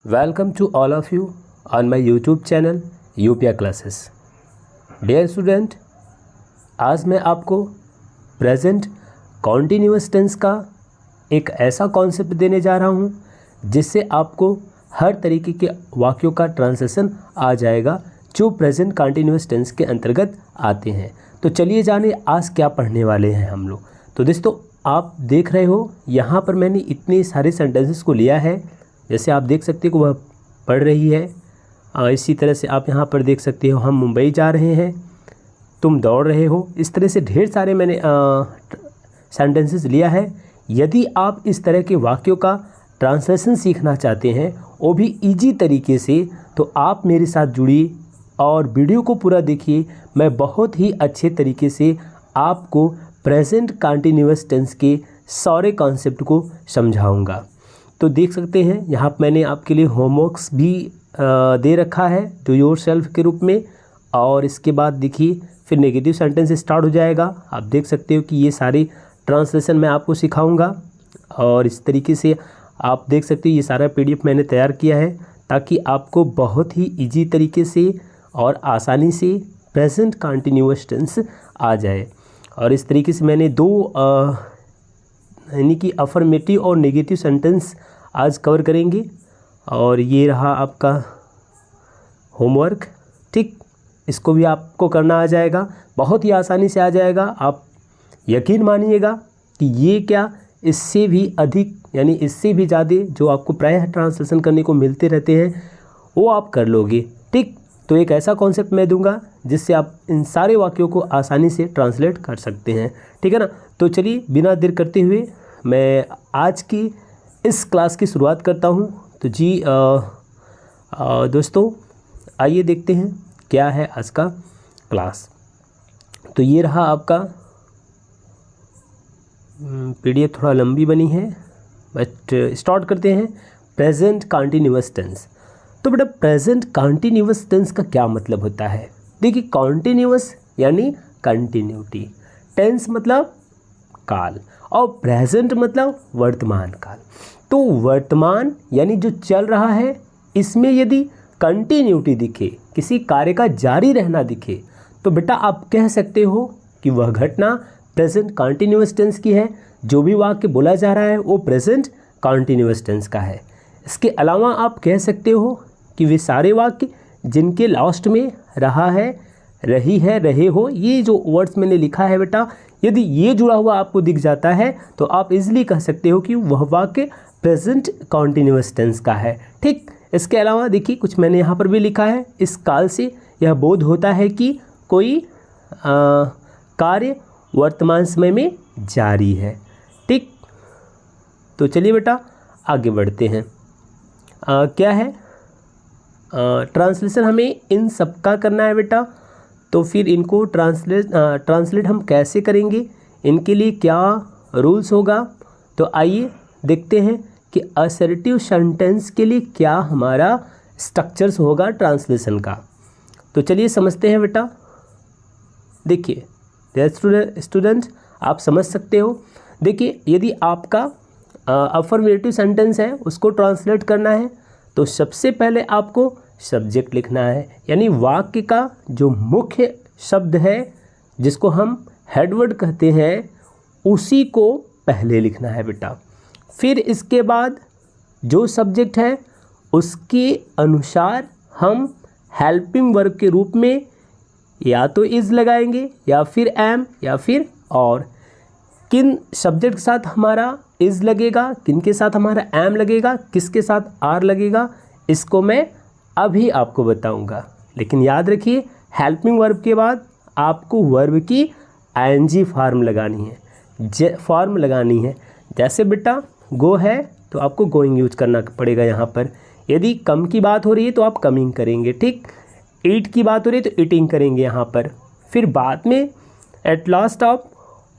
Welcome to all of you on my YouTube channel UPIA Classes. Dear student, आज मैं आपको present continuous tense का एक ऐसा कॉन्सेप्ट देने जा रहा हूँ जिससे आपको हर तरीके के वाक्यों का ट्रांसलेशन आ जाएगा जो प्रेजेंट कॉन्टिन्यूअस टेंस के अंतर्गत आते हैं। तो चलिए जाने आज क्या पढ़ने वाले हैं हम लोग। तो दोस्तों, आप देख रहे हो यहाँ पर मैंने इतने सारे सेंटेंसेस को लिया है। जैसे आप देख सकते हो वह पढ़ रही है। इसी तरह से आप यहाँ पर देख सकते हो हम मुंबई जा रहे हैं, तुम दौड़ रहे हो। इस तरह से ढेर सारे मैंने सेंटेंसेस लिया है। यदि आप इस तरह के वाक्यों का ट्रांसलेशन सीखना चाहते हैं वो भी इजी तरीके से, तो आप मेरे साथ जुड़िए और वीडियो को पूरा देखिए। मैं बहुत ही अच्छे तरीके से आपको प्रेजेंट कंटिन्यूअस टेंस के सारे कॉन्सेप्ट को समझाऊंगा। तो देख सकते हैं यहाँ पर मैंने आपके लिए होमवर्क्स भी दे रखा है टू योर सेल्फ के रूप में। और इसके बाद देखिए फिर नेगेटिव सेंटेंस स्टार्ट हो जाएगा। आप देख सकते हो कि ये सारी ट्रांसलेशन मैं आपको सिखाऊंगा और इस तरीके से आप देख सकते हो ये सारा PDF मैंने तैयार किया है ताकि आपको बहुत ही इजी तरीके से और आसानी से प्रेजेंट कंटिन्यूअस टेंस आ जाए। और इस तरीके से मैंने दो यानी कि अफर्मेटिव और नेगेटिव सेंटेंस आज कवर करेंगे। और ये रहा आपका होमवर्क, ठीक। इसको भी आपको करना आ जाएगा, बहुत ही आसानी से आ जाएगा। आप यकीन मानिएगा कि ये क्या इससे भी अधिक यानी इससे भी ज़्यादा जो आपको प्रायः ट्रांसलेशन करने को मिलते रहते हैं वो आप कर लोगे, ठीक। तो एक ऐसा कॉन्सेप्ट मैं दूंगा जिससे आप इन सारे वाक्यों को आसानी से ट्रांसलेट कर सकते हैं, ठीक है ना। तो चलिए बिना देर करते हुए मैं आज की इस क्लास की शुरुआत करता हूं। तो जी दोस्तों, आइए देखते हैं क्या है आज का क्लास। तो ये रहा आपका PDF, थोड़ा लंबी बनी है बट स्टार्ट करते हैं। Present continuous tense. तो बेटा प्रेजेंट कंटिन्यूअस टेंस का क्या मतलब होता है? देखिए, कॉन्टिन्यूअस यानी कंटिन्यूटी, टेंस मतलब काल और प्रेजेंट मतलब वर्तमान काल। तो वर्तमान यानी जो चल रहा है इसमें यदि कंटिन्यूटी दिखे, किसी कार्य का जारी रहना दिखे, तो बेटा आप कह सकते हो कि वह घटना प्रेजेंट कंटिन्यूअस टेंस की है। जो भी वाक्य बोला जा रहा है वो प्रेजेंट कंटिन्यूअस टेंस का है। इसके अलावा आप कह सकते हो कि वे सारे वाक्य जिनके लास्ट में रहा है, रही है, रहे हो, ये जो वर्ड्स मैंने लिखा है बेटा, यदि ये जुड़ा हुआ आपको दिख जाता है तो आप इजीली कह सकते हो कि वह वाक्य प्रेजेंट कंटिन्यूअस टेंस का है, ठीक। इसके अलावा देखिए कुछ मैंने यहाँ पर भी लिखा है। इस काल से यह बोध होता है कि कोई कार्य वर्तमान समय में जारी है, ठीक। तो चलिए बेटा आगे बढ़ते हैं। क्या है ट्रांसलेशन हमें इन सब का करना है बेटा। तो फिर इनको ट्रांसलेट हम कैसे करेंगे, इनके लिए क्या रूल्स होगा। तो आइए देखते हैं कि असर्टिव सेंटेंस के लिए क्या हमारा स्ट्रक्चर्स होगा ट्रांसलेशन का। तो चलिए समझते हैं बेटा। देखिए स्टूडेंट, आप समझ सकते हो। देखिए, यदि आपका अफर्मेटिव सेंटेंस है उसको ट्रांसलेट करना है तो सबसे पहले आपको सब्जेक्ट लिखना है, यानी वाक्य का जो मुख्य शब्द है जिसको हम हेडवर्ड कहते हैं उसी को पहले लिखना है बेटा। फिर इसके बाद जो सब्जेक्ट है उसके अनुसार हम हेल्पिंग वर्ब के रूप में या तो इज़ लगाएंगे या फिर एम या फिर और। किन सब्जेक्ट के साथ हमारा इज़ लगेगा, किन के साथ हमारा एम लगेगा, किसके साथ आर लगेगा, इसको मैं अभी आपको बताऊंगा। लेकिन याद रखिए हेल्पिंग वर्ब के बाद आपको वर्ब की ING फॉर्म लगानी है, फॉर्म लगानी है। जैसे बेटा गो है तो आपको गोइंग यूज करना पड़ेगा यहाँ पर। यदि कम की बात हो रही है तो आप कमिंग करेंगे, ठीक। ईट की बात हो रही है तो ईटिंग करेंगे यहाँ पर। फिर बाद में एट लास्ट आप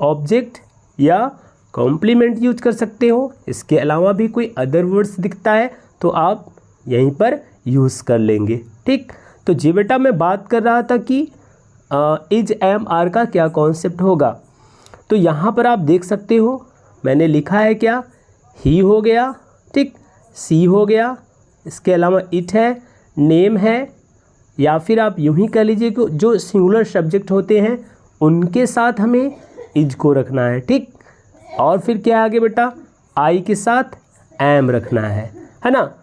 ऑब्जेक्ट या कॉम्प्लीमेंट यूज कर सकते हो। इसके अलावा भी कोई अदर वर्ड्स दिखता है तो आप यहीं पर यूज़ कर लेंगे, ठीक। तो जी बेटा मैं बात कर रहा था कि इज एम आर का क्या कॉन्सेप्ट होगा। तो यहाँ पर आप देख सकते हो मैंने लिखा है क्या, ही हो गया, ठीक, सी हो गया, इसके अलावा इट है, नेम है, या फिर आप यूं ही कह लीजिए कि जो सिंगुलर सब्जेक्ट होते हैं उनके साथ हमें इज को रखना है, ठीक। और फिर क्या आगे बेटा, आई के साथ एम रखना है ना।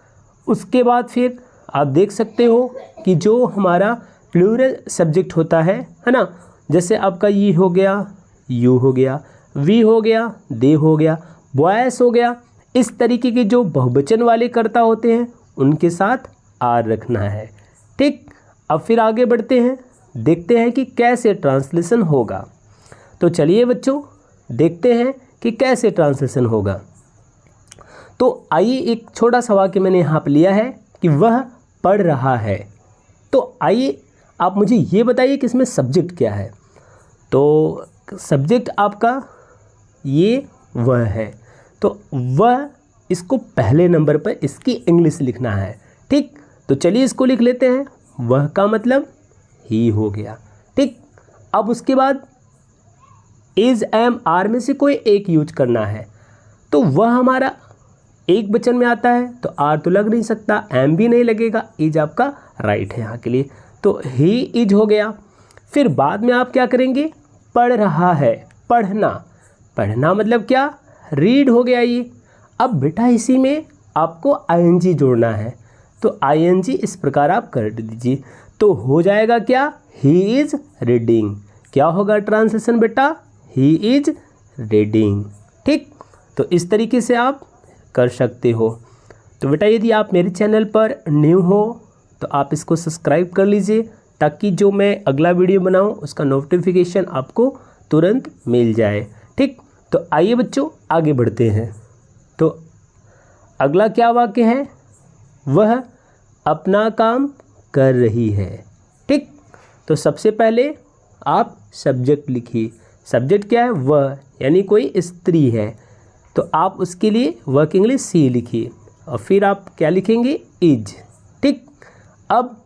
उसके बाद फिर आप देख सकते हो कि जो हमारा प्लूरल सब्जेक्ट होता है ना, जैसे आपका ये हो गया, यू हो गया, वी हो गया, दे हो गया, बॉयस हो गया, इस तरीके के जो बहुवचन वाले कर्ता होते हैं उनके साथ आर रखना है, ठीक। अब फिर आगे बढ़ते हैं, देखते हैं कि कैसे ट्रांसलेशन होगा। तो चलिए बच्चों देखते हैं कि कैसे ट्रांसलेशन होगा। तो आइए, एक छोटा सा वाक्य मैंने यहाँ पर लिया है कि वह पढ़ रहा है। तो आइए आप मुझे ये बताइए कि इसमें सब्जेक्ट क्या है। तो सब्जेक्ट आपका ये वह है, तो वह इसको पहले नंबर पर इसकी इंग्लिश लिखना है, ठीक। तो चलिए इसको लिख लेते हैं। वह का मतलब ही हो गया, ठीक। अब उसके बाद इज, एम, आर में से कोई एक यूज करना है। तो वह हमारा एक वचन में आता है तो आर तो लग नहीं सकता, एम भी नहीं लगेगा, इज आपका राइट है यहाँ के लिए। तो ही इज हो गया। फिर बाद में आप क्या करेंगे, पढ़ रहा है, पढ़ना, पढ़ना मतलब क्या, रीड हो गया ये। अब बेटा इसी में आपको आईएनजी जोड़ना है, तो आईएनजी इस प्रकार आप कर दीजिए, तो हो जाएगा क्या, ही इज रीडिंग। क्या होगा ट्रांसलेशन बेटा, ही इज रीडिंग, ठीक। तो इस तरीके से आप कर सकते हो। तो बेटा यदि आप मेरे चैनल पर न्यू हो तो आप इसको सब्सक्राइब कर लीजिए, ताकि जो मैं अगला वीडियो बनाऊं उसका नोटिफिकेशन आपको तुरंत मिल जाए, ठीक। तो आइए बच्चों आगे बढ़ते हैं। तो अगला क्या वाक्य है, वह अपना काम कर रही है, ठीक। तो सबसे पहले आप सब्जेक्ट लिखिए। सब्जेक्ट क्या है, वह, यानी कोई स्त्री है, तो आप उसके लिए वर्क इंग्लिश सी लिखिए। और फिर आप क्या लिखेंगे, इज, ठीक। अब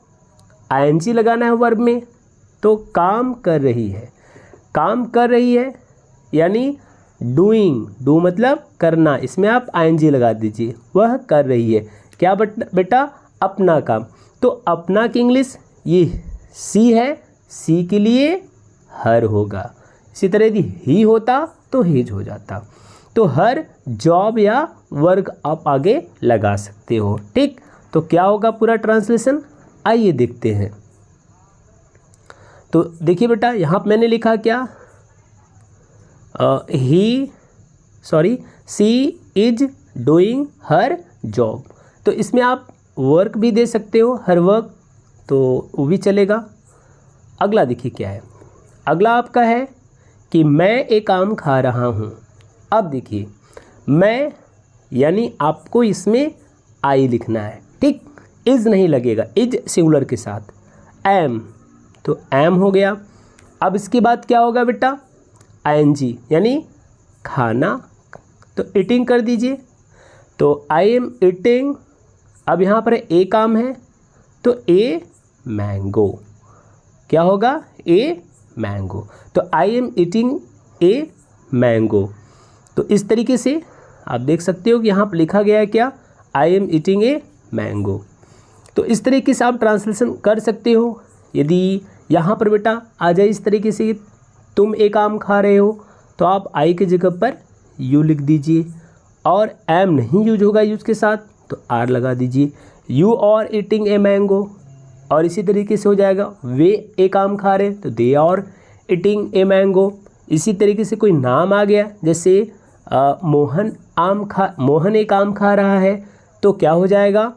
आईएनजी लगाना है वर्ब में, तो काम कर रही है, काम कर रही है यानी डूइंग, डू मतलब करना, इसमें आप आईएनजी लगा दीजिए। वह कर रही है क्या बेटा, अपना काम। तो अपना की इंग्लिश ये सी है, सी के लिए हर होगा। इसी तरह यदि ही होता तो हिज हो जाता। तो हर, जॉब या वर्क आप आगे लगा सकते हो, ठीक। तो क्या होगा पूरा ट्रांसलेशन, आइए देखते हैं। तो देखिए बेटा यहाँ मैंने लिखा क्या, सी इज डूइंग हर जॉब। तो इसमें आप वर्क भी दे सकते हो, हर वर्क, तो वो भी चलेगा। अगला देखिए क्या है, अगला आपका है कि मैं एक आम खा रहा हूँ। अब देखिए मैं, यानी आपको इसमें आई लिखना है, ठीक। इज नहीं लगेगा, इज सिंगुलर के साथ। एम, तो एम हो गया। अब इसके बाद क्या होगा बेटा, आईएनजी यानी खाना, तो ईटिंग कर दीजिए। तो आई एम ईटिंग, अब यहाँ पर ए काम है तो ए मैंगो, क्या होगा, ए मैंगो। तो I am eating a mango. तो इस तरीके से आप देख सकते हो कि यहाँ पर लिखा गया है क्या, I am eating a mango. तो इस तरीके से आप ट्रांसलेशन कर सकते हो। यदि यहाँ पर बेटा आ जाए इस तरीके से, तुम एक आम खा रहे हो, तो आप आई की जगह पर यू लिख दीजिए, और एम नहीं यूज होगा यूज के साथ तो आर लगा दीजिए। You are eating a mango, और इसी तरीके से हो जाएगा, वे एक आम खा रहे तो they are eating a mango. इसी तरीके से कोई नाम आ गया, जैसे मोहन एक आम खा रहा है, तो क्या हो जाएगा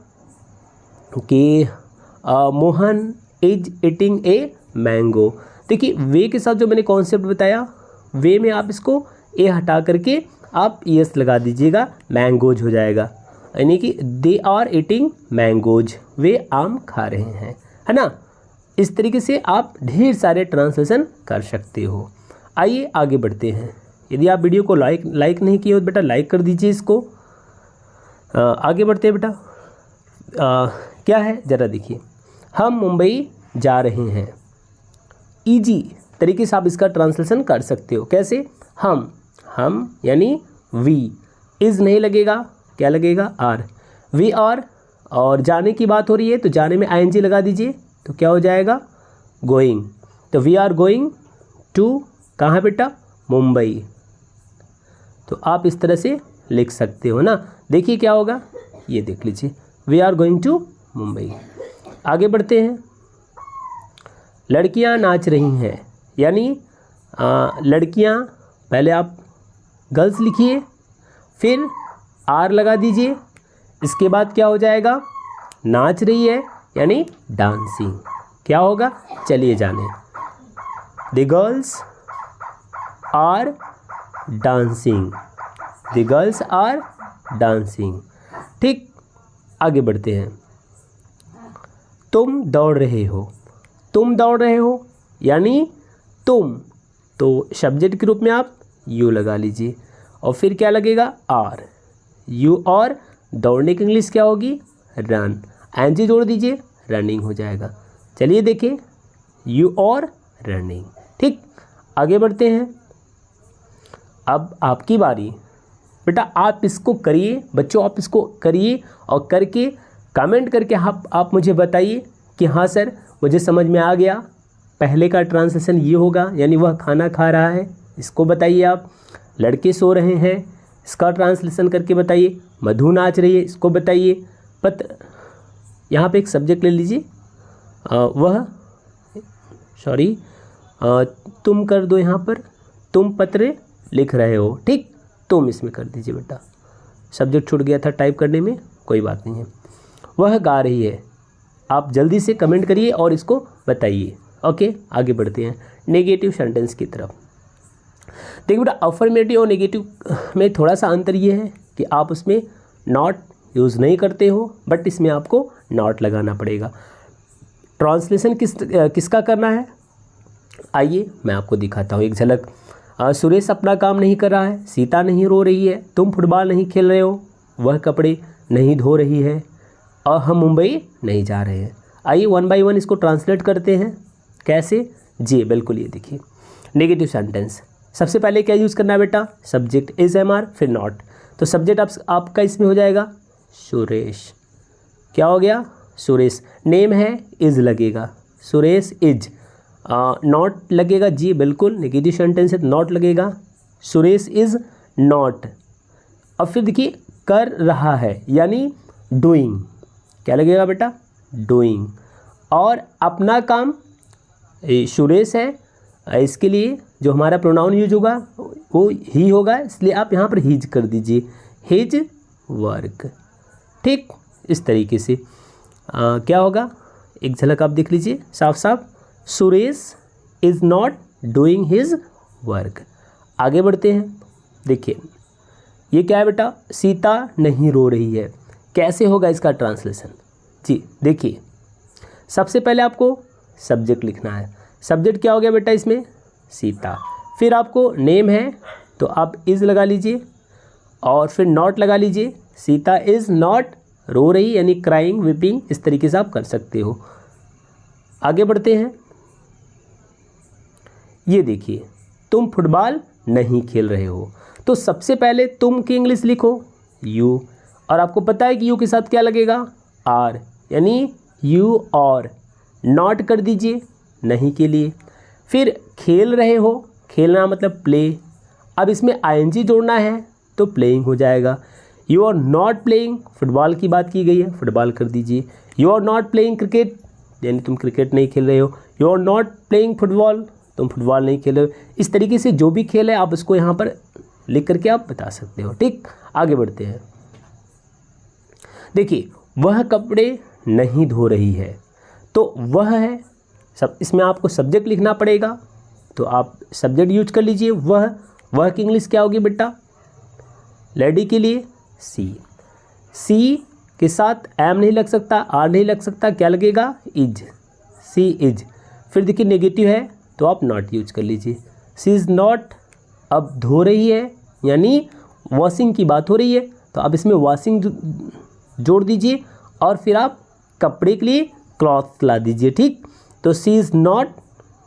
कि Mohan is eating a mango. देखिए वे के साथ जो मैंने कॉन्सेप्ट बताया, वे में आप इसको ए हटा करके आप यस लगा दीजिएगा, मैंगोज हो जाएगा, यानी कि दे आर ईटिंग मैंगोज, वे आम खा रहे हैं, है ना। इस तरीके से आप ढेर सारे ट्रांसलेशन कर सकते हो। आइए आगे बढ़ते हैं। यदि आप वीडियो को लाइक नहीं किए हो तो बेटा लाइक कर दीजिए इसको। आगे बढ़ते हैं बेटा। क्या है ज़रा देखिए, हम मुंबई जा रहे हैं। इजी तरीके से आप इसका ट्रांसलेशन कर सकते हो। कैसे, हम यानी वी, इज़ नहीं लगेगा, क्या लगेगा, आर। वी आर और जाने की बात हो रही है तो जाने में आईएनजी लगा दीजिए, तो क्या हो जाएगा गोइंग। तो वी आर गोइंग टू कहाँ बेटा, मुंबई। तो आप इस तरह से लिख सकते हो ना। देखिए क्या होगा, ये देख लीजिए, we are going to Mumbai. आगे बढ़ते हैं। लड़कियां नाच रही हैं, यानी लड़कियां, पहले आप गर्ल्स लिखिए, फिर आर लगा दीजिए, इसके बाद क्या हो जाएगा, नाच रही है यानी डांसिंग। क्या होगा, चलिए जाने। The girls are dancing, the girls are dancing. ठीक, आगे बढ़ते हैं। तुम दौड़ रहे हो, तुम दौड़ रहे हो यानी तुम, तो सब्जेक्ट के रूप में आप यू लगा लीजिए और फिर क्या लगेगा, आर। यू और दौड़ने की इंग्लिश क्या होगी, रन। एनजी जोड़ दीजिए, रनिंग हो जाएगा। चलिए देखिए, यू और रनिंग। ठीक, आगे बढ़ते हैं। अब आपकी बारी बेटा, आप इसको करिए बच्चों, आप इसको करिए और करके कमेंट करके आप मुझे बताइए कि हाँ सर मुझे समझ में आ गया। पहले का ट्रांसलेशन ये होगा, यानी वह खाना खा रहा है, इसको बताइए आप। लड़के सो रहे हैं, इसका ट्रांसलेशन करके बताइए। मधु नाच रही है, इसको बताइए। पत्र, यहाँ पे एक सब्जेक्ट ले लीजिए, तुम कर दो यहाँ पर, तुम पत्र लिख रहे हो। ठीक, तुम इसमें कर दीजिए बेटा, सब्जेक्ट छूट गया था टाइप करने में, कोई बात नहीं है। वह गा रही है, आप जल्दी से कमेंट करिए और इसको बताइए। ओके, आगे बढ़ते हैं नेगेटिव सेंटेंस की तरफ। देखिए बेटा, अफर्मेटिव और नेगेटिव में थोड़ा सा अंतर ये है कि आप उसमें नॉट यूज़ नहीं करते हो, बट इसमें आपको नॉट लगाना पड़ेगा। ट्रांसलेशन किसका करना है, आइए मैं आपको दिखाता हूँ एक झलक। सुरेश अपना काम नहीं कर रहा है, सीता नहीं रो रही है, तुम फुटबॉल नहीं खेल रहे हो, वह कपड़े नहीं धो रही है, और हम मुंबई नहीं जा रहे हैं। आइए वन बाय वन इसको ट्रांसलेट करते हैं। कैसे, जी बिल्कुल, ये देखिए नेगेटिव सेंटेंस। सबसे पहले क्या यूज़ करना है बेटा, सब्जेक्ट इज एम आर फिर नॉट। तो सब्जेक्ट आपका इसमें हो जाएगा सुरेश। क्या हो गया, सुरेश। नेम है, इज लगेगा, सुरेश इज। नॉट लगेगा, जी बिल्कुल, नेगेटिव सेंटेंस है नॉट लगेगा, सुरेश इज नॉट। अब फिर देखिए कर रहा है यानी डूइंग, क्या लगेगा बेटा, डूइंग। और अपना काम सुरेश है, इसके लिए जो हमारा प्रोनाउन यूज होगा वो ही होगा, इसलिए आप यहाँ पर हिज कर दीजिए, हिज वर्क। ठीक, इस तरीके से क्या होगा, एक झलक आप देख लीजिए साफ साफ, Suresh is not doing his work. आगे बढ़ते हैं। देखिए ये क्या है बेटा, सीता नहीं रो रही है। कैसे होगा इसका ट्रांसलेशन, जी देखिए, सबसे पहले आपको सब्जेक्ट लिखना है। सब्जेक्ट क्या हो गया बेटा इसमें, सीता। फिर आपको नेम है तो आप इज़ लगा लीजिए और फिर नॉट लगा लीजिए। सीता इज़ नॉट रो रही यानी क्राइंग, वीपिंग, इस तरीके से आप कर सकते हो। आगे बढ़ते हैं। ये देखिए, तुम फुटबॉल नहीं खेल रहे हो, तो सबसे पहले तुम की इंग्लिश लिखो यू, और आपको पता है कि यू के साथ क्या लगेगा, आर, यानी यू और। नॉट कर दीजिए नहीं के लिए। फिर खेल रहे हो, खेलना मतलब प्ले। अब इसमें आईएनजी जोड़ना है तो प्लेइंग हो जाएगा। You are not playing, football की बात की गई है, फुटबॉल कर दीजिए। You are not playing cricket, यानी तुम क्रिकेट नहीं खेल रहे हो। You are not playing football, तुम फुटबॉल नहीं खेल रहे हो। इस तरीके से जो भी खेल है आप उसको यहाँ पर लिख करके आप बता सकते हो। ठीक, आगे बढ़ते हैं। देखिए, वह कपड़े नहीं धो रही है, तो वह है सब, इसमें आपको सब्जेक्ट लिखना पड़ेगा, तो आप सब्जेक्ट यूज कर लीजिए। वह की इंग्लिश क्या होगी बेटा, लेडी के लिए सी। सी के साथ एम नहीं लग सकता, आर नहीं लग सकता, क्या लगेगा, इज, सी इज। फिर देखिए नेगेटिव है तो आप नॉट यूज कर लीजिए। सी इज़ नॉट, अब धो रही है यानी वॉशिंग की बात हो रही है, तो आप इसमें वॉशिंग जोड़ दीजिए और फिर आप कपड़े के लिए क्लॉथ ला दीजिए। ठीक, तो सी इज़ नॉट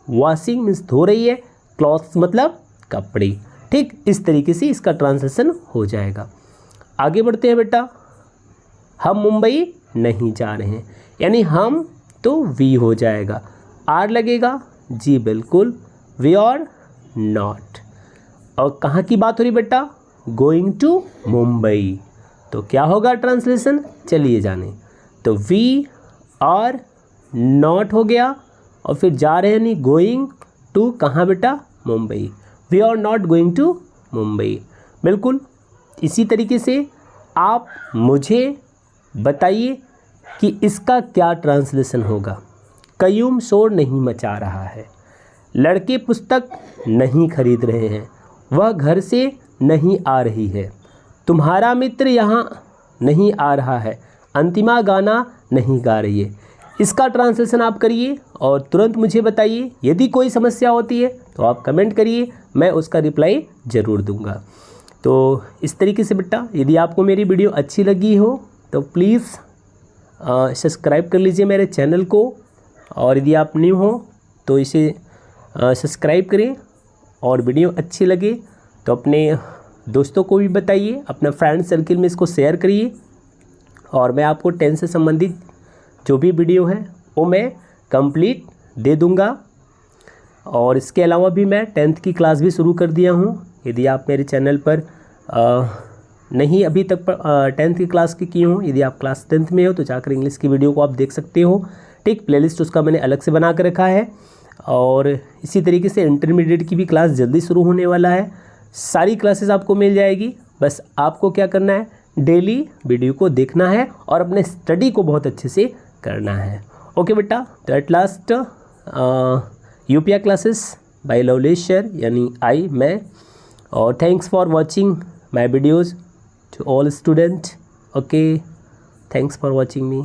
वॉशिंग मीन्स धो रही है, क्लॉथ्स मतलब कपड़े। ठीक, इस तरीके से इसका ट्रांसलेशन हो जाएगा। आगे बढ़ते हैं बेटा। हम मुंबई नहीं जा रहे हैं, यानी हम तो वी हो जाएगा। आर लगेगा, जी बिल्कुल, वी आर नॉट। और कहाँ की बात हो रही बेटा? Going to Mumbai. तो क्या होगा ट्रांसलेशन? चलिए जाने। तो वी आर नॉट हो गया, और फिर जा रहे हैं नहीं, गोइंग टू कहाँ बेटा? Mumbai. We are not going to Mumbai. बिल्कुल इसी तरीके से आप मुझे बताइए कि इसका क्या ट्रांसलेशन होगा। कयूम शोर नहीं मचा रहा है, लड़के पुस्तक नहीं खरीद रहे हैं, वह घर से नहीं आ रही है, तुम्हारा मित्र यहाँ नहीं आ रहा है, अंतिमा गाना नहीं गा रही है। इसका ट्रांसलेशन आप करिए और तुरंत मुझे बताइए। यदि कोई समस्या होती है तो आप कमेंट करिए, मैं उसका रिप्लाई ज़रूर दूंगा। तो इस तरीके से बेटा, यदि आपको मेरी वीडियो अच्छी लगी हो तो प्लीज़ सब्सक्राइब कर लीजिए मेरे चैनल को, और यदि आप न्यू हो तो इसे सब्सक्राइब करें, और वीडियो अच्छी लगे तो अपने दोस्तों को भी बताइए, अपना फ्रेंड सर्किल में इसको शेयर करिए। और मैं आपको 10 से संबंधित जो भी वीडियो है वो मैं कंप्लीट दे दूंगा। और इसके अलावा भी मैं 10th की क्लास भी शुरू कर दिया हूँ। यदि आप मेरे चैनल पर नहीं अभी तक 10th की क्लास की हूँ, यदि आप क्लास 10th में हो तो जाकर इंग्लिश की वीडियो को आप देख सकते हो। ठीक, प्लेलिस्ट उसका मैंने अलग से बना कर रखा है। और इसी तरीके से इंटरमीडिएट की भी क्लास जल्दी शुरू होने वाला है। सारी क्लासेस आपको मिल जाएगी, बस आपको क्या करना है, डेली वीडियो को देखना है और अपने स्टडी को बहुत अच्छे से करना है। ओके बेटा, तो एट लास्ट यूपीआ क्लासेस बाय लवलेश सर, यानी मैं। और thanks for watching my videos to all student. Okay, thanks for watching me.